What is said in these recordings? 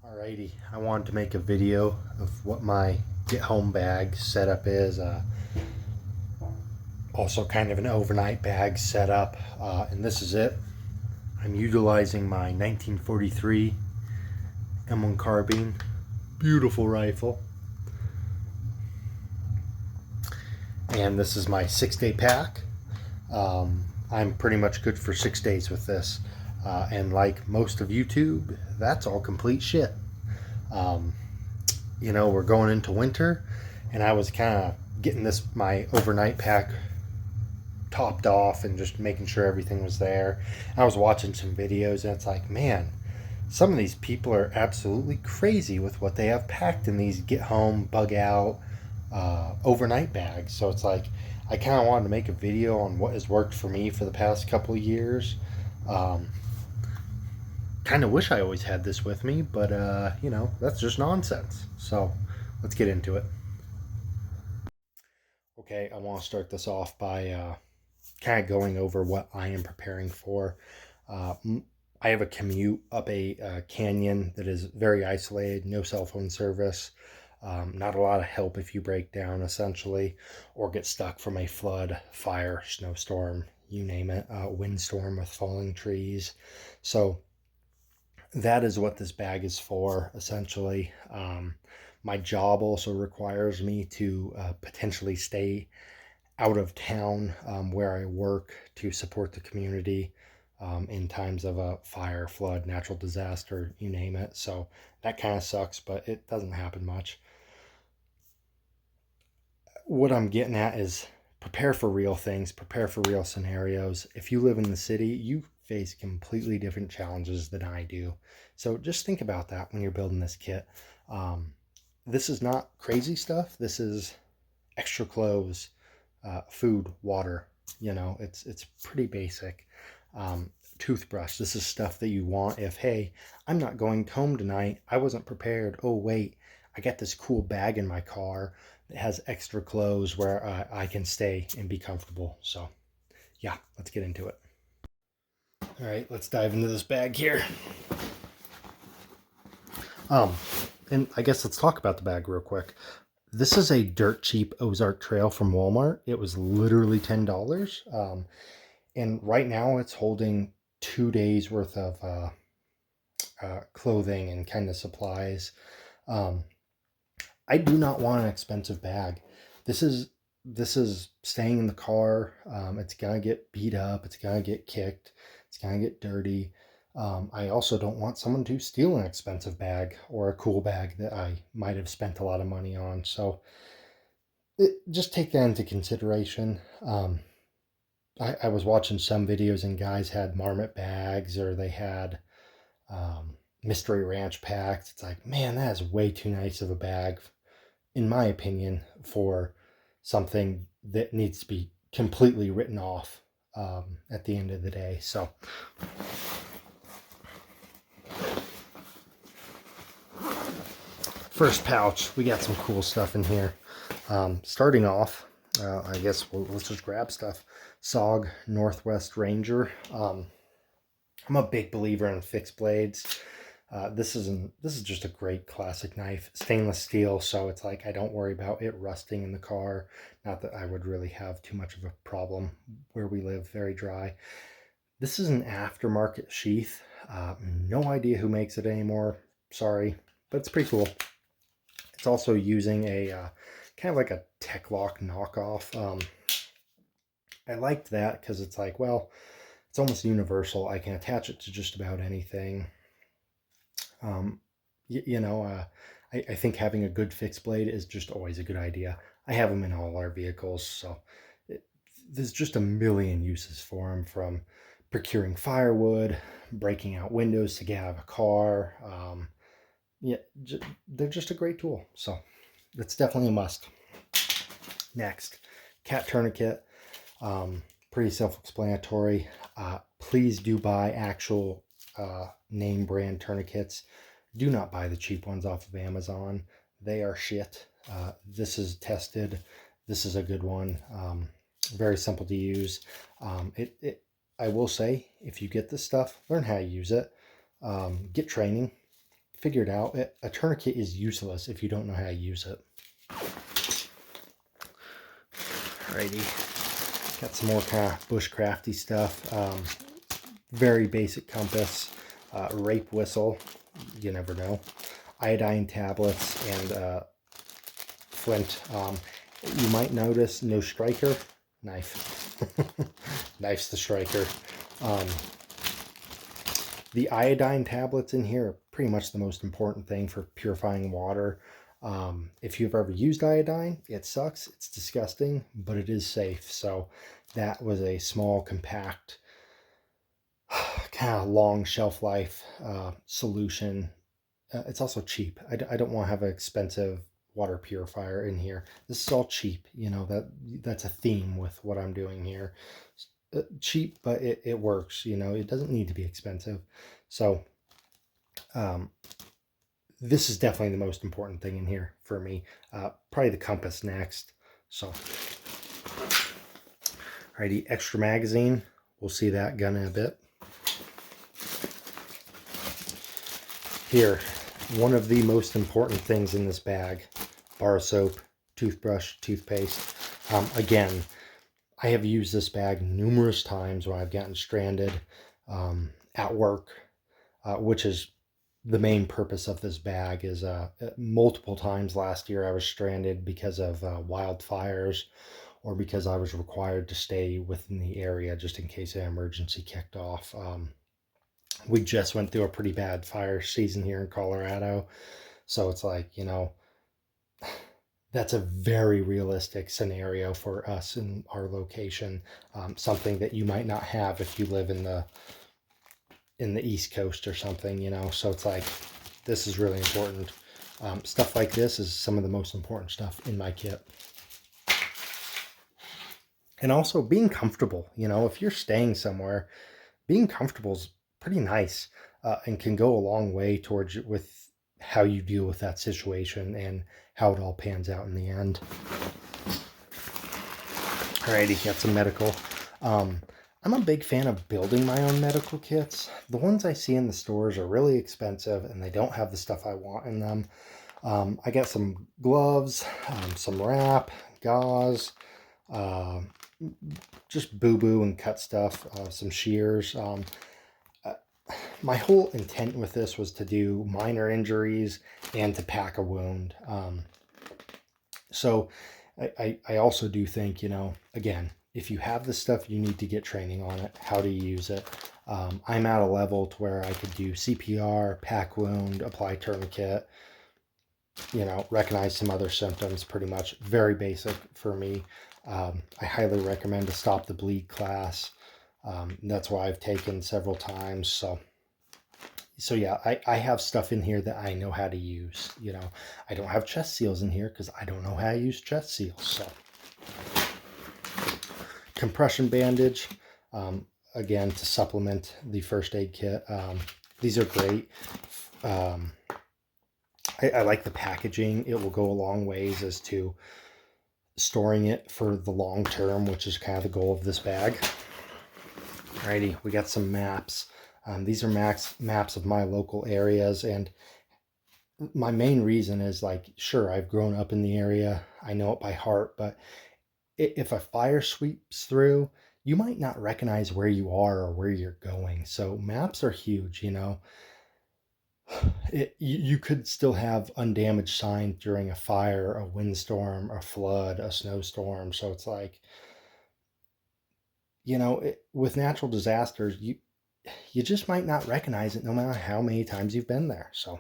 Alrighty, I wanted to make a video of what my get home bag setup is. Also kind of an overnight bag setup, and this is it. I'm utilizing my 1943 M1 carbine, beautiful rifle, and this is my 6-day pack. I'm pretty much good for 6 days with this, and like most of YouTube, that's all complete shit. Um, we're going into winter, and I was kind of getting my overnight pack topped off and just making sure everything was there. I was watching some videos, and it's like, man, some of these people are absolutely crazy with what they have packed in these get home, bug out, overnight bags. So it's like, I kind of wanted to make a video on what has worked for me for the past couple of years. Um, kind of wish I always had this with me, but that's just nonsense. So let's get into it. Okay, I want to start this off by kind of going over what I am preparing for. Uh, I have a commute up a canyon that is very isolated, no cell phone service, not a lot of help if you break down, essentially, or get stuck from a flood, fire, snowstorm, you name it, windstorm with falling trees. So that is what this bag is for, essentially. My job also requires me to potentially stay out of town where I work to support the community in times of a fire, flood, natural disaster, you name it. So that kind of sucks, but it doesn't happen much. What I'm getting at is prepare for real things, prepare for real scenarios. If you live in the city, you face completely different challenges than I do. So just think about that when you're building this kit. This is not crazy stuff. This is extra clothes, food, water. It's pretty basic. Toothbrush. This is stuff that you want if, hey, I'm not going home tonight. I wasn't prepared. Oh, wait, I got this cool bag in my car that has extra clothes where I can stay and be comfortable. So, yeah, let's get into it. All right, let's dive into this bag here. Um, and I guess let's talk about the bag real quick. This is a dirt cheap Ozark Trail from Walmart. It was literally $10. And right now it's holding 2 days worth of clothing and kind of supplies. Um, I do not want an expensive bag. This is this is staying in the car. It's gonna get beat up. It's gonna get kicked. It's gonna get dirty. I also don't want someone to steal an expensive bag or a cool bag that I might have spent a lot of money on. So just take that into consideration. I was watching some videos and guys had marmot bags or they had mystery ranch packs. It's like, man, that is way too nice of a bag, in my opinion, for something that needs to be completely written off at the end of the day. So first pouch, we got some cool stuff in here. Starting off, I guess let's just grab stuff. SOG Northwest Ranger. I'm a big believer in fixed blades. This is just a great classic knife, stainless steel, so it's like I don't worry about it rusting in the car. Not that I would really have too much of a problem where we live, very dry. This is an aftermarket sheath. No idea who makes it anymore. Sorry, but it's pretty cool. It's also using a kind of like a Tek-Lok knockoff. I liked that because it's like, well, it's almost universal. I can attach it to just about anything. Um, I think having a good fixed blade is just always a good idea. I have them in all our vehicles, so there's just a million uses for them, from procuring firewood, breaking out windows to get out of a car. Yeah, they're just a great tool, so that's definitely a must. Next, cat tourniquet. Pretty self-explanatory. Please do buy actual name brand tourniquets. Do not buy the cheap ones off of Amazon. They are shit. This is tested. This is a good one. Very simple to use. I will say, if you get this stuff, learn how to use it. Get training. figured out a tourniquet is useless if you don't know how to use it. Alrighty, got some more kind of bushcrafty stuff. Very basic compass, rape whistle, you never know, iodine tablets, and flint. You might notice no striker, knife. Knife's the striker. The iodine tablets in here are pretty much the most important thing for purifying water. If you've ever used iodine, it sucks, it's disgusting, but it is safe. So that was a small, compact, kind of long shelf life solution. It's also cheap. I don't want to have an expensive water purifier in here. This is all cheap. You know, that's a theme with what I'm doing here. Cheap, but it works. You know, it doesn't need to be expensive. So this is definitely the most important thing in here for me. Probably the compass next. So alrighty, extra magazine. We'll see that gun in a bit. Here, one of the most important things in this bag: bar soap, toothbrush, toothpaste. Again, I have used this bag numerous times when I've gotten stranded at work, which is the main purpose of this bag. Is multiple times last year I was stranded because of wildfires, or because I was required to stay within the area just in case an emergency kicked off. We just went through a pretty bad fire season here in Colorado. So it's like, you know, that's a very realistic scenario for us in our location. Something that you might not have if you live in the East Coast or something, you know. So it's like, this is really important. Stuff like this is some of the most important stuff in my kit. And also being comfortable, you know, if you're staying somewhere, being comfortable is pretty nice, and can go a long way towards with how you deal with that situation and how it all pans out in the end. Alrighty, got some medical. I'm a big fan of building my own medical kits. The ones I see in the stores are really expensive and they don't have the stuff I want in them. I got some gloves, some wrap, gauze, just boo-boo and cut stuff, some shears. My whole intent with this was to do minor injuries and to pack a wound. So I also do think, you know, again, if you have the stuff, you need to get training on it, how to use it. I'm at a level to where I could do CPR, pack wound, apply tourniquet, you know, recognize some other symptoms, pretty much. Very basic for me. I highly recommend a Stop the Bleed class. That's why I've taken several times. So yeah, I have stuff in here that I know how to use. You know, I don't have chest seals in here because I don't know how to use chest seals. So compression bandage, again, to supplement the first aid kit. These are great. I like the packaging. It will go a long ways as to storing it for the long term, which is kind of the goal of this bag. Alrighty, we got some maps. These are maps of my local areas, and my main reason is, like, sure, I've grown up in the area, I know it by heart, but if a fire sweeps through, you might not recognize where you are or where you're going. So maps are huge, you know. You could still have undamaged signs during a fire, a windstorm, a flood, a snowstorm. So it's like, you know, with natural disasters, you just might not recognize it no matter how many times you've been there. So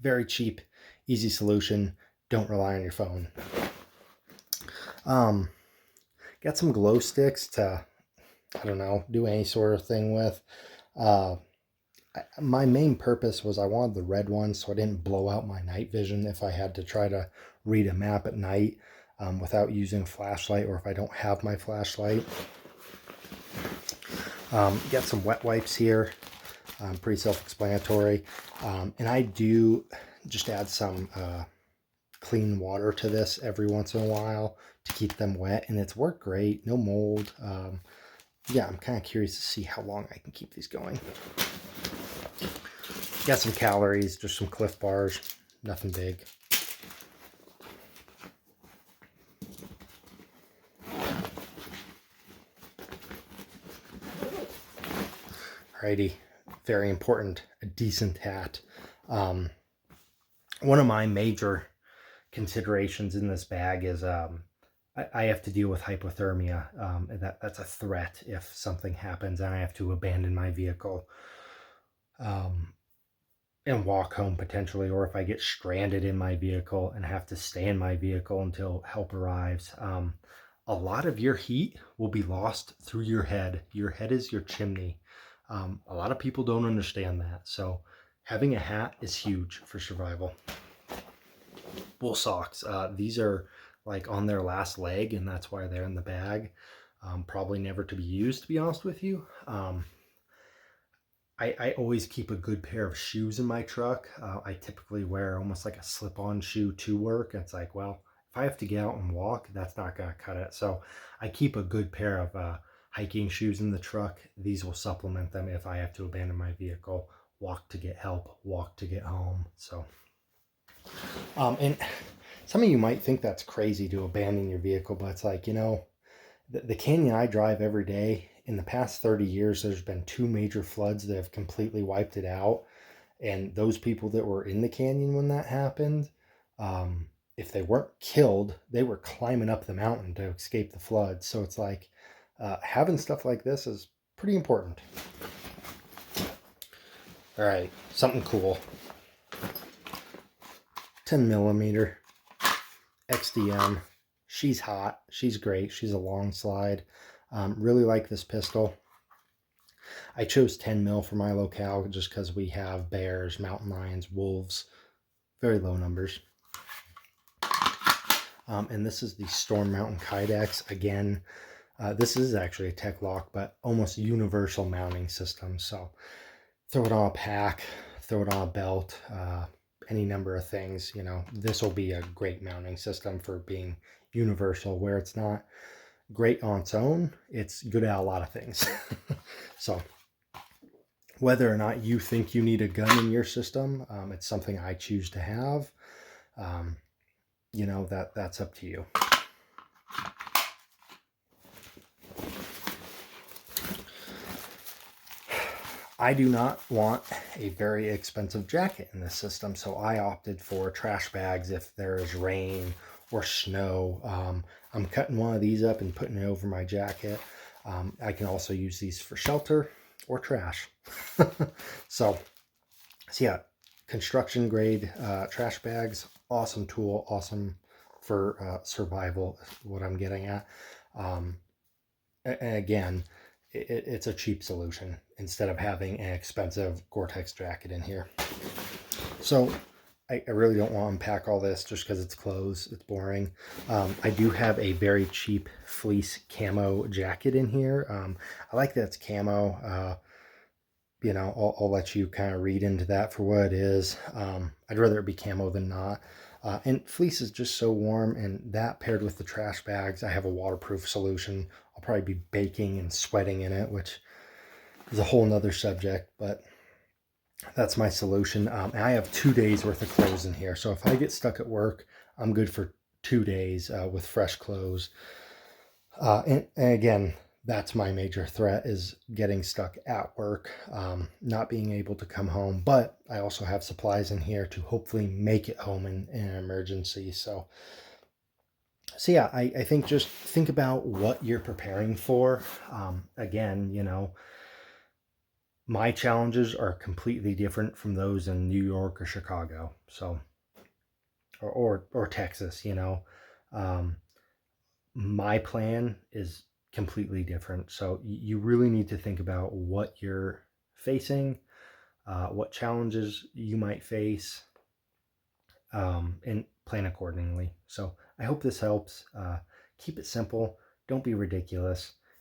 very cheap, easy solution. Don't rely on your phone. Got some glow sticks to, I don't know, do any sort of thing with. My main purpose was I wanted the red one so I didn't blow out my night vision if I had to try to read a map at night without using a flashlight, or if I don't have my flashlight. Got some wet wipes here, pretty self-explanatory. And I do just add some clean water to this every once in a while to keep them wet, and it's worked great, no mold. Yeah, I'm kind of curious to see how long I can keep these going. got some calories, just some Cliff Bars, nothing big. Alrighty, very important, a decent hat. One of my major considerations in this bag is I have to deal with hypothermia. That's a threat if something happens and I have to abandon my vehicle and walk home potentially, or if I get stranded in my vehicle and have to stay in my vehicle until help arrives. A lot of your heat will be lost through your head. Your head is your chimney. A lot of people don't understand that. So having a hat is huge for survival. Wool socks. These are like on their last leg, and that's why they're in the bag. Probably never to be used, to be honest with you. I always keep a good pair of shoes in my truck. I typically wear almost like a slip-on shoe to work. It's like, well, if I have to get out and walk, that's not going to cut it. So I keep a good pair of hiking shoes in the truck. These will supplement them if I have to abandon my vehicle, walk to get help, walk to get home. So, and some of you might think that's crazy to abandon your vehicle, but it's like, the canyon I drive every day, in the past 30 years, there's been 2 major floods that have completely wiped it out. And those people that were in the canyon when that happened, if they weren't killed, they were climbing up the mountain to escape the flood. So it's like having stuff like this is pretty important. All right, something cool. 10 millimeter XDM. She's hot. She's great. She's a long slide. Really like this pistol. I chose 10 mil for my locale just because we have bears, mountain lions, wolves, very low numbers. And this is the Storm Mountain Kydex. Again, this is actually a Tek-Lok, but almost universal mounting system. So throw it on a pack, throw it on a belt, any number of things. This will be a great mounting system for being universal. Where it's not great on its own, it's good at a lot of things. So whether or not you think you need a gun in your system, it's something I choose to have. That's up to you. I do not want a very expensive jacket in this system, so I opted for trash bags if there is rain or snow. I'm cutting one of these up and putting it over my jacket. I can also use these for shelter or trash. So yeah, construction grade trash bags, awesome tool, awesome for survival, what I'm getting at. And again, it's a cheap solution instead of having an expensive Gore-Tex jacket in here. So I really don't want to unpack all this just because it's clothes. It's boring. I do have a very cheap fleece camo jacket in here. I like that it's camo. I'll let you kind of read into that for what it is. I'd rather it be camo than not. And fleece is just so warm, and that paired with the trash bags, I have a waterproof solution. I'll probably be baking and sweating in it, which is a whole nother subject, but that's my solution. And I have 2 days worth of clothes in here. So if I get stuck at work, I'm good for 2 days with fresh clothes. And again, that's my major threat, is getting stuck at work, not being able to come home. But I also have supplies in here to hopefully make it home in an emergency. So yeah, I think just think about what you're preparing for. Again, my challenges are completely different from those in New York or Chicago. So, or Texas, my plan is completely different. So you really need to think about what you're facing, what challenges you might face, and plan accordingly. So I hope this helps. Keep it simple. Don't be ridiculous.